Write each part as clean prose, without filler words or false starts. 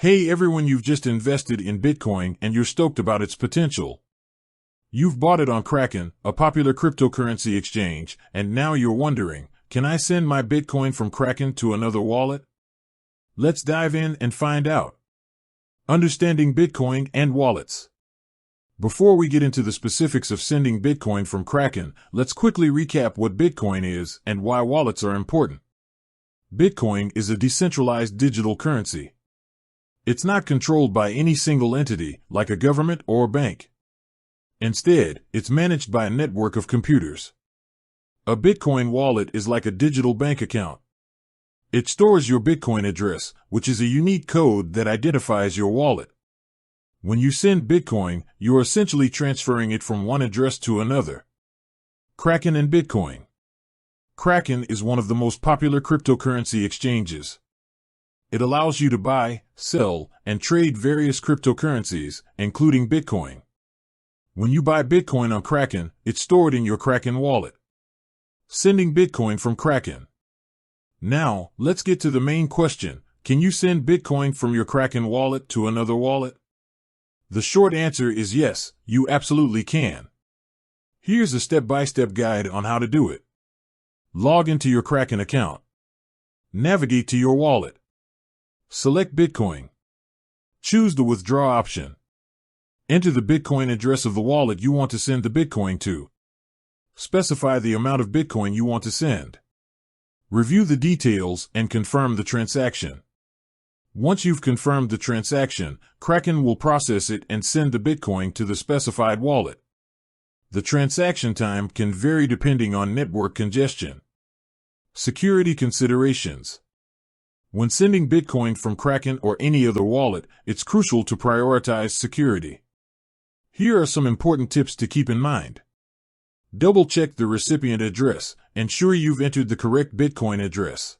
Hey everyone, you've just invested in Bitcoin and you're stoked about its potential. You've bought it on Kraken, a popular cryptocurrency exchange, and now you're wondering, can I send my Bitcoin from Kraken to another wallet? Let's dive in and find out. Understanding Bitcoin and wallets. Before we get into the specifics of sending Bitcoin from Kraken, let's quickly recap what Bitcoin is and why wallets are important. Bitcoin is a decentralized digital currency. It's not controlled by any single entity, like a government or a bank. Instead, it's managed by a network of computers. A Bitcoin wallet is like a digital bank account. It stores your Bitcoin address, which is a unique code that identifies your wallet. When you send Bitcoin, you're essentially transferring it from one address to another. Kraken and Bitcoin. Kraken is one of the most popular cryptocurrency exchanges. It allows you to buy, sell, and trade various cryptocurrencies, including Bitcoin. When you buy Bitcoin on Kraken, it's stored in your Kraken wallet. Sending Bitcoin from Kraken. Now, let's get to the main question. Can you send Bitcoin from your Kraken wallet to another wallet? The short answer is yes, you absolutely can. Here's a step-by-step guide on how to do it. Log into your Kraken account. Navigate to your wallet. Select Bitcoin. Choose the withdraw option. Enter the Bitcoin address of the wallet you want to send the Bitcoin to. Specify the amount of Bitcoin you want to send. Review the details and confirm the transaction. Once you've confirmed the transaction, Kraken will process it and send the Bitcoin to the specified wallet. The transaction time can vary depending on network congestion. Security considerations. When sending Bitcoin from Kraken or any other wallet, it's crucial to prioritize security. Here are some important tips to keep in mind. Double-check the recipient address. Ensure you've entered the correct Bitcoin address.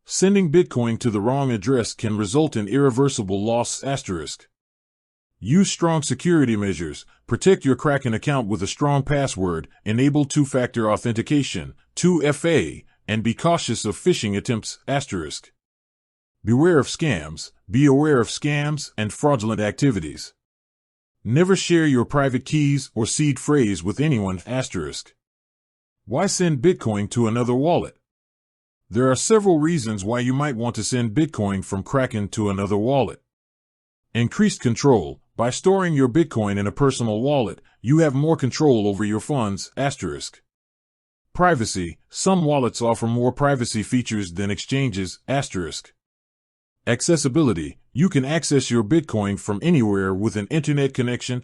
Sending Bitcoin to the wrong address can result in irreversible loss. Use strong security measures. Protect your Kraken account with a strong password, enable two-factor authentication, 2FA, and be cautious of phishing attempts. Beware of scams. Be aware of scams and fraudulent activities. Never share your private keys or seed phrase with anyone. Why send Bitcoin to another wallet? There are several reasons why you might want to send Bitcoin from Kraken to another wallet. Increased control. By storing your Bitcoin in a personal wallet, you have more control over your funds. Privacy. Some wallets offer more privacy features than exchanges. Accessibility. You can access your Bitcoin from anywhere with an internet connection.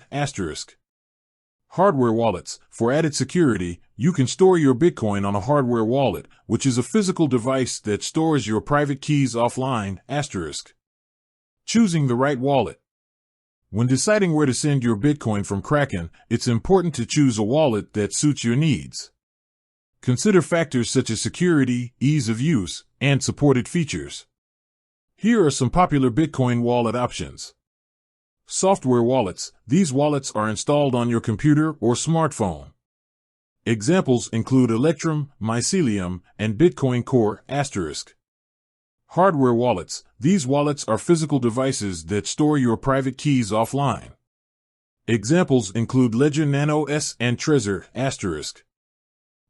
Hardware wallets. For added security, you can store your Bitcoin on a hardware wallet, which is a physical device that stores your private keys offline. Choosing the right wallet. When deciding where to send your Bitcoin from Kraken, it's important to choose a wallet that suits your needs. Consider factors such as security, ease of use, and supported features. Here are some popular Bitcoin wallet options. Software wallets. These wallets are installed on your computer or smartphone. Examples include Electrum, Mycelium, and Bitcoin Core. Hardware wallets. These wallets are physical devices that store your private keys offline. Examples include Ledger Nano S and Trezor.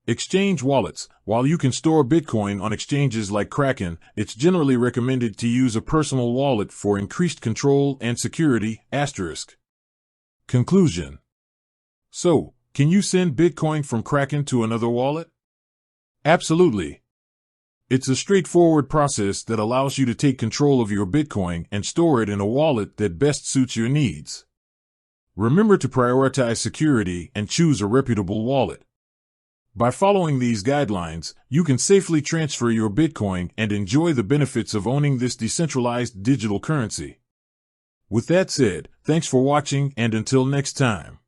Exchange wallets. While you can store Bitcoin on exchanges like Kraken, it's generally recommended to use a personal wallet for increased control and security. Conclusion. So, can you send Bitcoin from Kraken to another wallet? Absolutely. It's a straightforward process that allows you to take control of your Bitcoin and store it in a wallet that best suits your needs. Remember to prioritize security and choose a reputable wallet. By following these guidelines, you can safely transfer your Bitcoin and enjoy the benefits of owning this decentralized digital currency. With that said, thanks for watching and until next time.